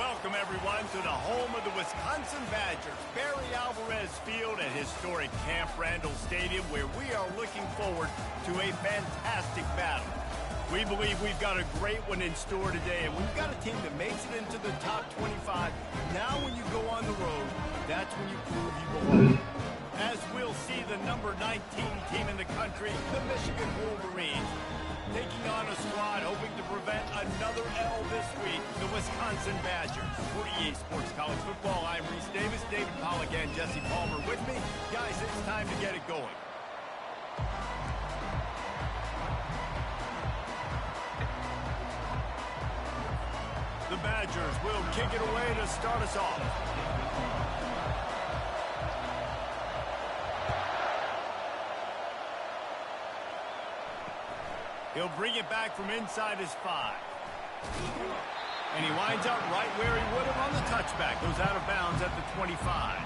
Welcome, everyone, to the home of the Wisconsin Badgers, Barry Alvarez Field at historic Camp Randall Stadium, where we are looking forward to a fantastic battle. We believe we've got a great one in store today, and we've got a team that makes it into the top 25. Now when you go on the road, that's when you prove you belong. As we'll see the number 19 team in the country, the Michigan Wolverines, taking on a squad hoping to prevent another L this week, the Wisconsin Badgers. For EA Sports College Football, I'm Reese Davis, David Pollack, and Jesse Palmer with me. Guys, it's time to get it going. The Badgers will kick it away to start us off. He'll bring it back from inside his 5. And he winds up right where he would have on the touchback. Goes out of bounds at the 25.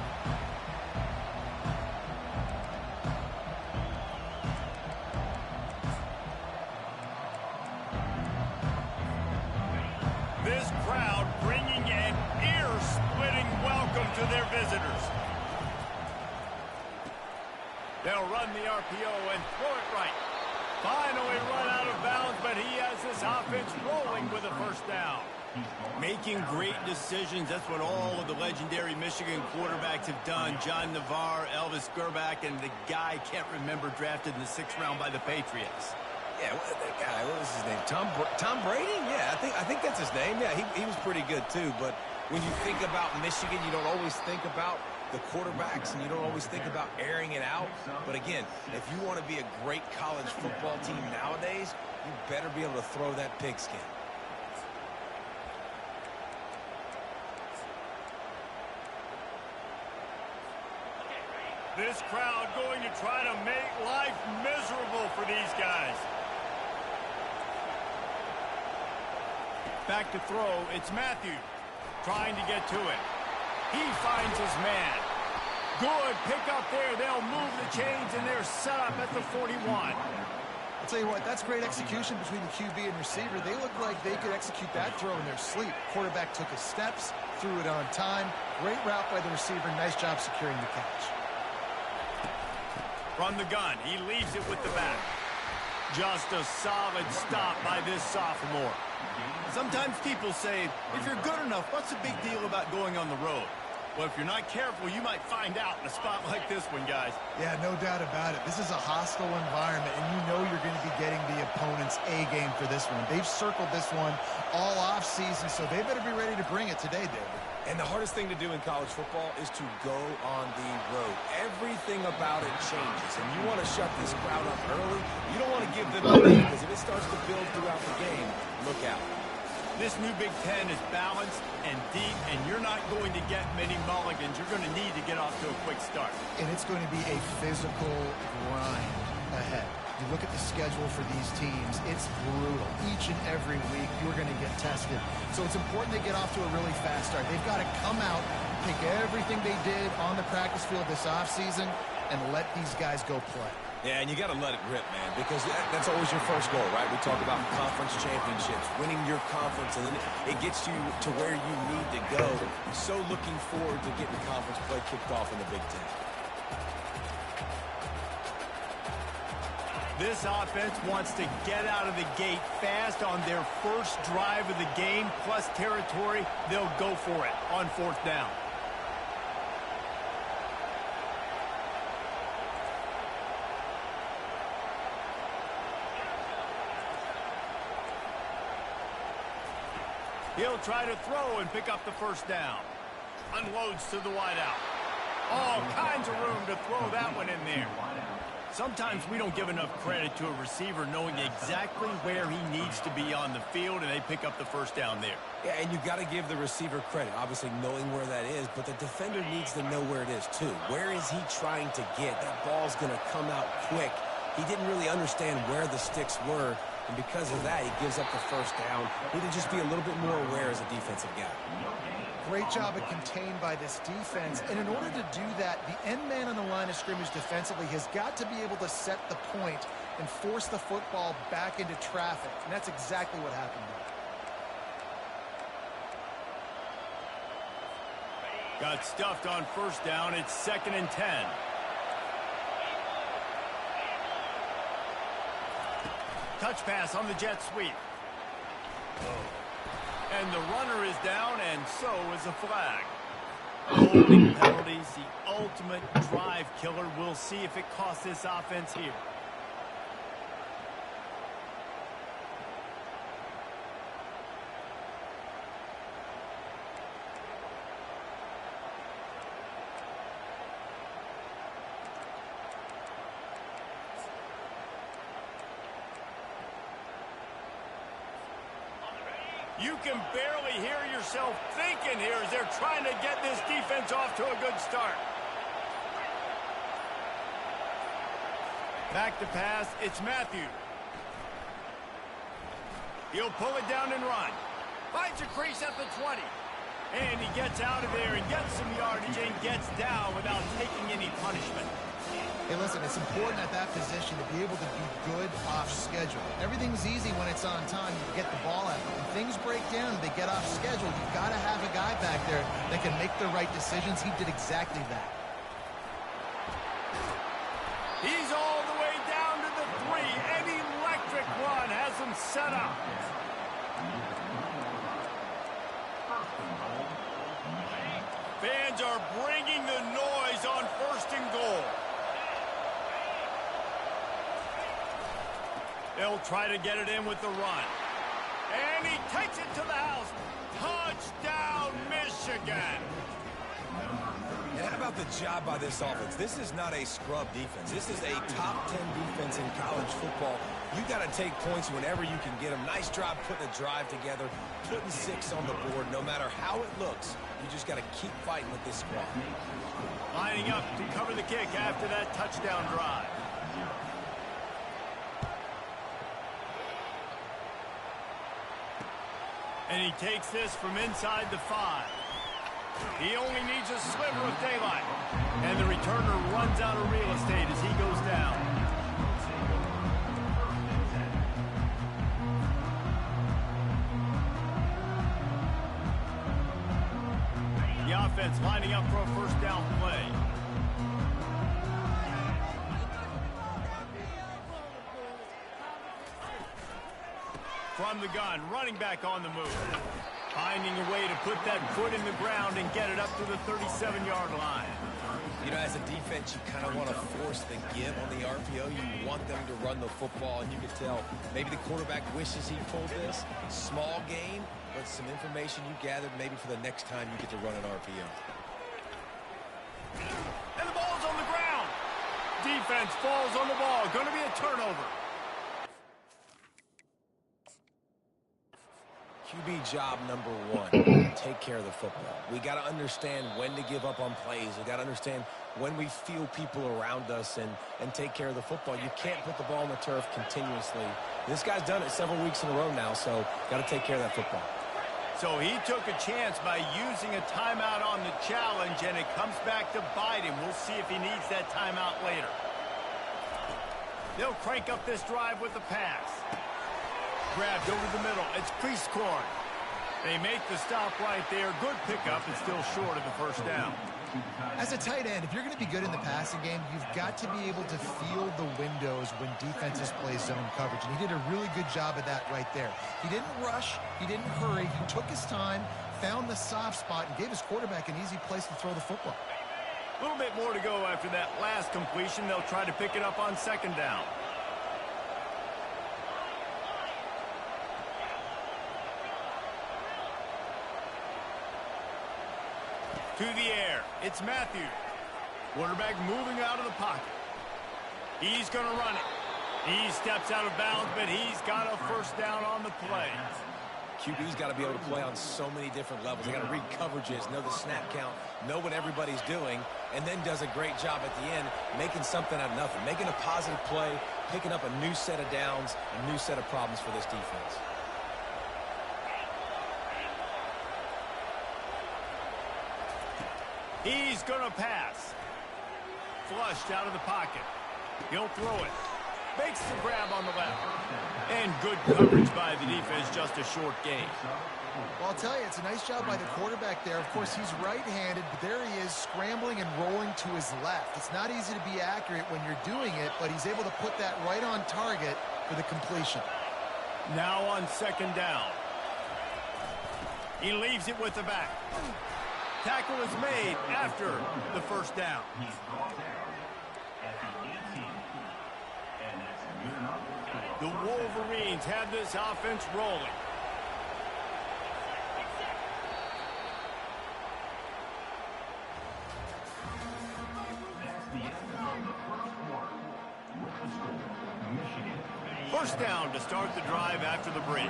This crowd bringing an ear-splitting welcome to their visitors. They'll run the RPO and throw it right. Finally run out of bounds, but he has this offense rolling with a first down. Making great decisions, that's what all of the legendary Michigan quarterbacks have done. John Navarre, Elvis Gerbach, and the guy I can't remember, drafted in the 6th round by the Patriots. Yeah, that guy, what was his name? Tom Brady? Yeah, I think that's his name. Yeah, he was pretty good too, but when you think about Michigan, you don't always think about the quarterbacks, and you don't always think about airing it out. But again, if you want to be a great college football team nowadays, you better be able to throw that pigskin. This crowd going to try to make life miserable for these guys. Back to throw, it's Matthew trying to get to it. He finds his man. Good pick up there. They'll move the chains, and they're set up at the 41. I'll tell you what, that's great execution between the QB and receiver. They look like they could execute that throw in their sleep. Quarterback took his steps, threw it on time. Great route by the receiver. Nice job securing the catch. From the gun, he leaves it with the back. Just a solid stop by this sophomore. Sometimes people say, if you're good enough, what's the big deal about going on the road? Well, if you're not careful, you might find out in a spot like this one, guys. Yeah, no doubt about it. This is a hostile environment, and you know you're going to be getting the opponent's A game for this one. They've circled this one all offseason, so they better be ready to bring it today, David. And the hardest thing to do in college football is to go on the road. Everything about it changes, and you want to shut this crowd up early. You don't want to give them a lead, because if it starts to build throughout the game, look out. This new Big Ten is balanced and deep, and you're not going to get many mulligans. You're going to need to get off to a quick start. And it's going to be a physical grind ahead. You look at the schedule for these teams, it's brutal. Each and every week, you're going to get tested. So it's important they get off to a really fast start. They've got to come out, take everything they did on the practice field this offseason, and let these guys go play. Yeah, and you got to let it rip, man, because that's always your first goal, right? We talk about conference championships, winning your conference, and then it gets you to where you need to go. So looking forward to getting conference play kicked off in the Big Ten. This offense wants to get out of the gate fast on their first drive of the game, plus territory. They'll go for it on 4th down. He'll try to throw and pick up the first down. Unloads to the wideout. All kinds of room to throw that one in there. Sometimes we don't give enough credit to a receiver knowing exactly where he needs to be on the field, and they pick up the first down there. Yeah, and you got to give the receiver credit, obviously knowing where that is, but the defender needs to know where it is too. Where is he trying to get? That ball's going to come out quick. He didn't really understand where the sticks were, and because of that, he gives up the first down. Need to just be a little bit more aware as a defensive guy. Great job of contained by this defense. And in order to do that, the end man on the line of scrimmage defensively has got to be able to set the point and force the football back into traffic. And that's exactly what happened there. Got stuffed on first down. It's 2nd and 10. Touch pass on the jet sweep. And the runner is down, and so is a flag. Holding penalties, the ultimate drive killer. We'll see if it costs this offense here. You can barely hear yourself thinking here as they're trying to get this defense off to a good start. Back to pass, it's Matthew. He'll pull it down and run. Finds a crease at the 20. And he gets out of there and gets some yardage and gets down without taking any punishment. Hey, listen, it's important at that position to be able to be good off schedule. Everything's easy when it's on time. You get the ball out. When things break down, they get off schedule. You've got to have a guy back there that can make the right decisions. He did exactly that. He's all the way down to the 3. An electric run has him set up. Fans are bringing the noise on 1st and goal. They'll try to get it in with the run. And he takes it to the house. Touchdown, Michigan. And how about the job by this offense? This is not a scrub defense. This is a top 10 defense in college football. You got to take points whenever you can get them. Nice job putting a drive together, putting 6 on the board. No matter how it looks, you just got to keep fighting with this squad. Lining up to cover the kick after that touchdown drive. And he takes this from inside the 5. He only needs a sliver of daylight. And the returner runs out of real estate as he goes down. The offense lining up for a first down play. From the gun, running back on the move. Finding a way to put that foot in the ground and get it up to the 37-yard line. You know, as a defense, you kind of want to force the give on the RPO. You want them to run the football, and you can tell maybe the quarterback wishes he pulled this. Small game, but some information you gathered maybe for the next time you get to run an RPO. And the ball's on the ground. Defense falls on the ball. Going to be a turnover. QB job number 1, take care of the football. We got to understand when to give up on plays. We got to understand when we feel people around us and take care of the football. You can't put the ball on the turf continuously. This guy's done it several weeks in a row now, so got to take care of that football. So he took a chance by using a timeout on the challenge, and it comes back to bite him. We'll see if he needs that timeout later. They'll crank up this drive with the pass. Grabbed over the middle. It's crease corn. They make the stop right there. Good pickup. It's still short of the first down. As a tight end, if you're going to be good in the passing game, you've got to be able to feel the windows when defenses play zone coverage. And he did a really good job of that right there. He didn't rush. He didn't hurry. He took his time, found the soft spot, and gave his quarterback an easy place to throw the football. A little bit more to go after that last completion. They'll try to pick it up on 2nd down. To the air, it's Matthew. Quarterback moving out of the pocket. He's going to run it. He steps out of bounds, but he's got a first down on the play. QB's got to be able to play on so many different levels. They got to read coverages, know the snap count, know what everybody's doing, and then does a great job at the end making something out of nothing, making a positive play, picking up a new set of downs, a new set of problems for this defense. He's going to pass. Flushed out of the pocket. He'll throw it. Makes the grab on the left. And And good coverage by the defense, just a short gain. Well, I'll tell you, it's a nice job by the quarterback there. Of course, he's right-handed, but there he is scrambling and rolling to his left. It's not easy to be accurate when you're doing it, but he's able to put that right on target for the completion. Now on second down. He leaves it with the back. Tackle is made after the first down. The Wolverines have this offense rolling. First down to start the drive after the break.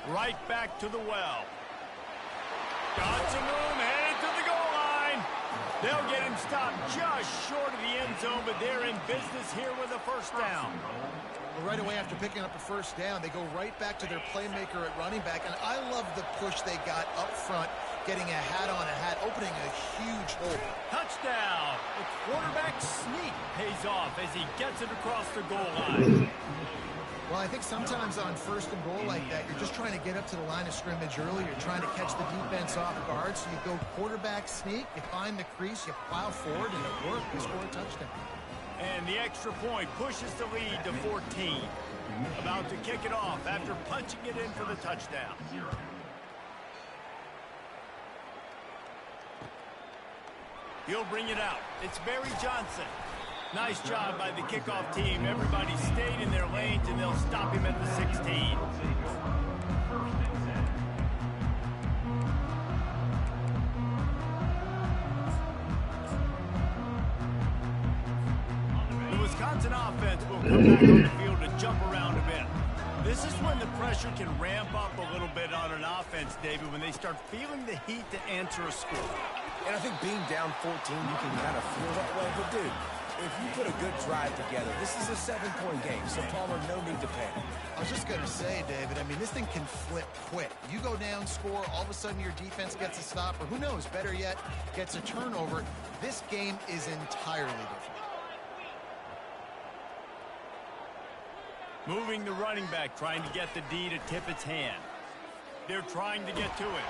Right back to the well. Got some room, headed to the goal line. They'll get him stopped just short of the end zone, but they're in business here with a first down. Well, right away after picking up a first down, they go right back to their playmaker at running back, and I love the push they got up front, getting a hat on a hat, opening a huge hole. Touchdown! The quarterback sneak pays off as he gets it across the goal line. Well, I think sometimes on first and goal like that, you're just trying to get up to the line of scrimmage early. You're trying to catch the defense off guard. So you go quarterback sneak, you find the crease, you plow forward, and it worked. You score a touchdown. And the extra point pushes the lead to 14. About to kick it off after punching it in for the touchdown. He'll bring it out. It's Barry Johnson. Nice job by the kickoff team. Everybody stayed in their lanes, and they'll stop him at the 16. The Wisconsin offense will come back on the field to jump around a bit. This is when the pressure can ramp up a little bit on an offense, David, when they start feeling the heat to answer a score. And I think being down 14, you can kind of feel that way. But, dude, if you put a good drive together, this is a 7-point game, so Palmer, no need to panic. I was just going to say, David, I mean, this thing can flip quick. You go down, score, all of a sudden your defense gets a stop, or who knows, better yet, gets a turnover. This game is entirely different. Moving the running back, trying to get the D to tip its hand. They're trying to get to it.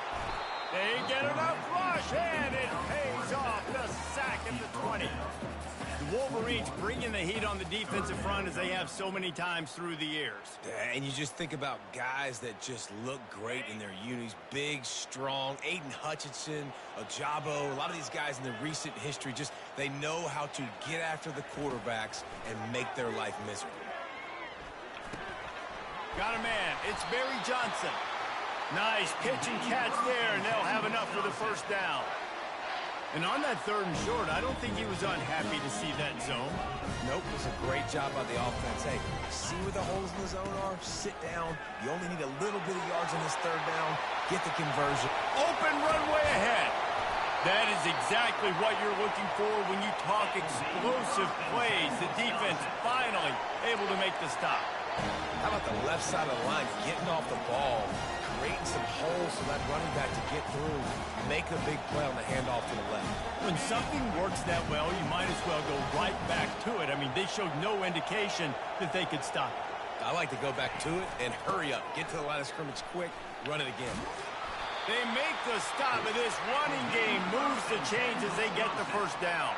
They get enough rush, and it pays off. The sack at the 20. The Wolverines bringing the heat on the defensive front as they have so many times through the years. And you just think about guys that just look great in their unis. Big, strong, Aiden Hutchinson, Ojabo, a lot of these guys in the recent history, just they know how to get after the quarterbacks and make their life miserable. Got a man. It's Barry Johnson. Nice pitch and catch there, and they'll have enough for the first down. And on that third and short, I don't think he was unhappy to see that zone. Nope, it was a great job by the offense. Hey, see where the holes in the zone are? Sit down. You only need a little bit of yards on this third down. Get the conversion. Open runway ahead. That is exactly what you're looking for when you talk explosive plays. The defense finally able to make the stop. How about the left side of the line getting off the ball, creating some holes for that running back to get through, make a big play on the handoff to the left. When something works that well, you might as well go right back to it. I mean, they showed no indication that they could stop it. I like to go back to it and hurry up. Get to the line of scrimmage quick, run it again. They make the stop, and this running game moves the chains as they get the first down.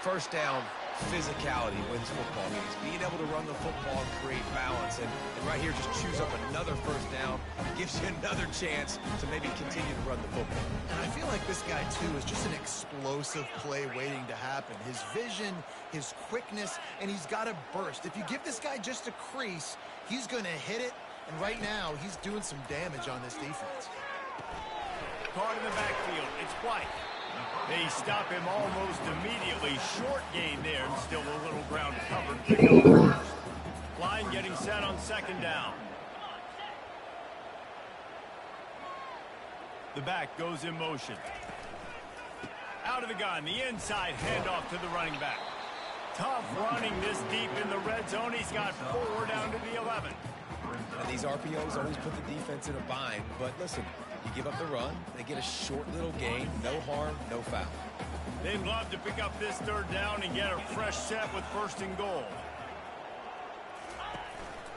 First down, physicality wins football games. Being able to run the football and create balance. And right here, just choose up another first down. Gives you another chance to maybe continue to run the football. And I feel like this guy, too, is just an explosive play waiting to happen. His vision, his quickness, and he's got a burst. If you give this guy just a crease, he's going to hit it. And right now, he's doing some damage on this defense. Caught in the backfield. It's White. They stop him almost immediately. Short gain there, and still a little ground covered. Pick up first. Line getting set on second down. The back goes in motion. Out of the gun, the inside handoff to the running back. Tough running this deep in the red zone. He's got 4 down to the 11. And these RPOs always put the defense in a bind. But listen, you give up the run, they get a short little gain, no harm, no foul. They'd love to pick up this third down and get a fresh set with 1st and goal.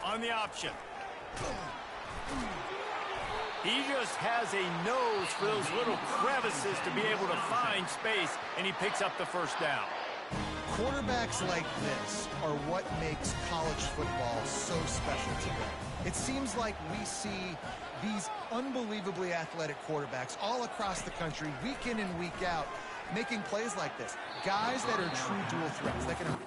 On the option. He just has a nose for those little crevices to be able to find space, and he picks up the 1st down. Quarterbacks like this are what makes college football so special today. It seems like we see these unbelievably athletic quarterbacks all across the country, week in and week out, making plays like this. Guys that are true dual threats. That can...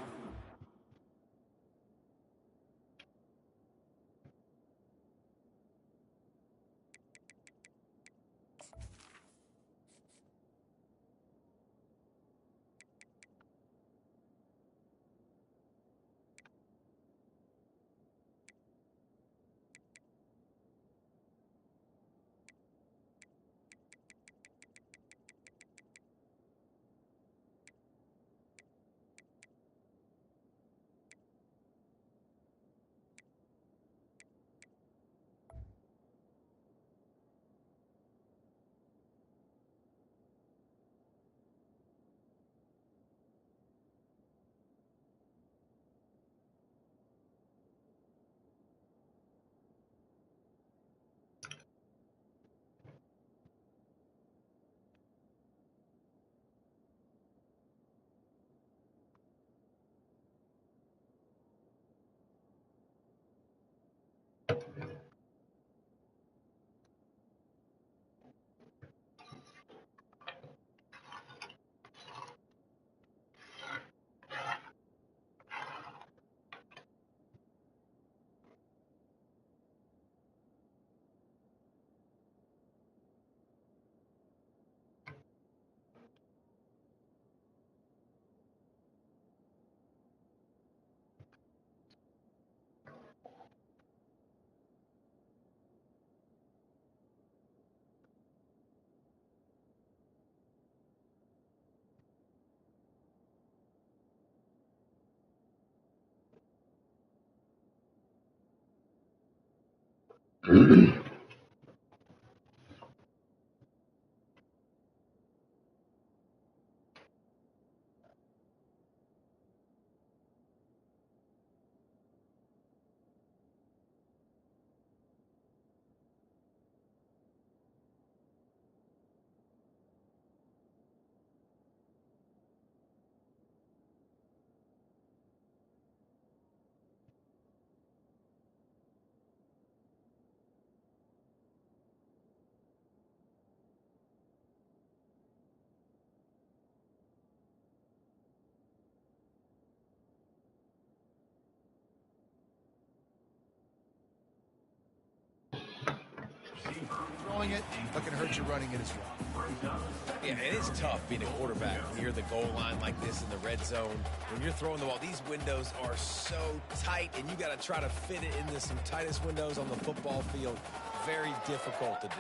Throwing it, not going to hurt you running it as well. Yeah, it is tough being a quarterback near the goal line like this in the red zone. When you're throwing the ball, these windows are so tight, and you got to try to fit it into some tightest windows on the football field. Very difficult to do.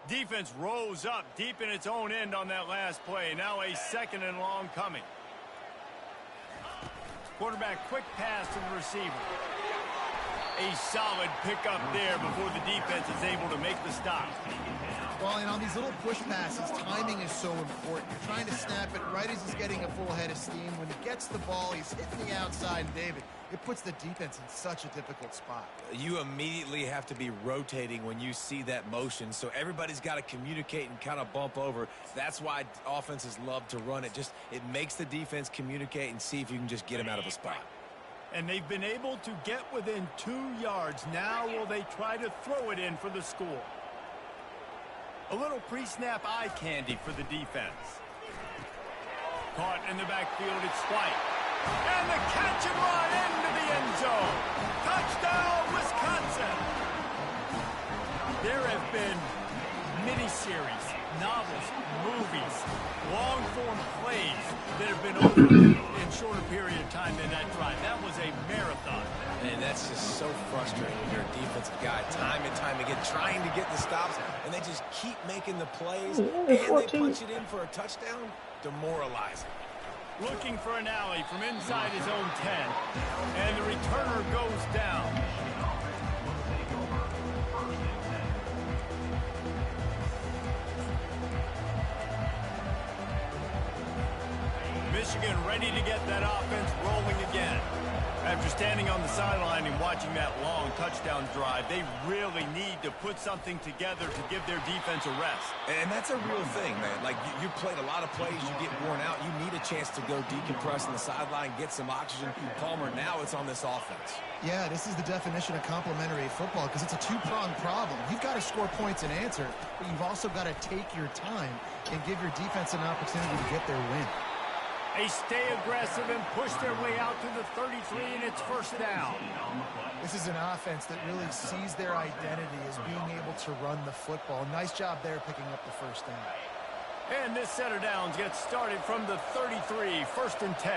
Defense rose up deep in its own end on that last play. Now a 2nd and long coming. Quarterback quick pass to the receiver. A solid pickup there before the defense is able to make the stop. Well, and on these little push passes, timing is so important. You're trying to snap it right as he's getting a full head of steam. When he gets the ball, he's hitting the outside, David. It puts the defense in such a difficult spot. You immediately have to be rotating when you see that motion, so everybody's got to communicate and kind of bump over. That's why offenses love to run it. It makes the defense communicate and see if you can just get them out of a spot. And they've been able to get within 2 yards. Now will they try to throw it in for the score? A little pre-snap eye candy for the defense. Caught in the backfield, it's White. And the catch and run into the end zone. Touchdown, Wisconsin. There have been miniseries, novels, movies, long-form plays that have been over in shorter period of time than that drive. That was a marathon. And that's just so frustrating when you're a defensive guy, time and time again, trying to get the stops, and they just keep making the plays, and they punch it in for a touchdown. Demoralizing. Looking for an alley from inside his own 10, and the returner goes down. Hogan ready to get that offense rolling again. After standing on the sideline and watching that long touchdown drive, they really need to put something together to give their defense a rest. And that's a real thing, man. Like, you played a lot of plays, you get worn out. You need a chance to go decompress on the sideline, get some oxygen. Palmer, now it's on this offense. Yeah, this is the definition of complementary football because it's a two-pronged problem. You've got to score points and answer, but you've also got to take your time and give your defense an opportunity to get their win. They stay aggressive and push their way out to the 33, and it's first down. This is an offense that really sees their identity as being able to run the football. Nice job there picking up the first down. And this set of downs gets started from the 33, first and 10.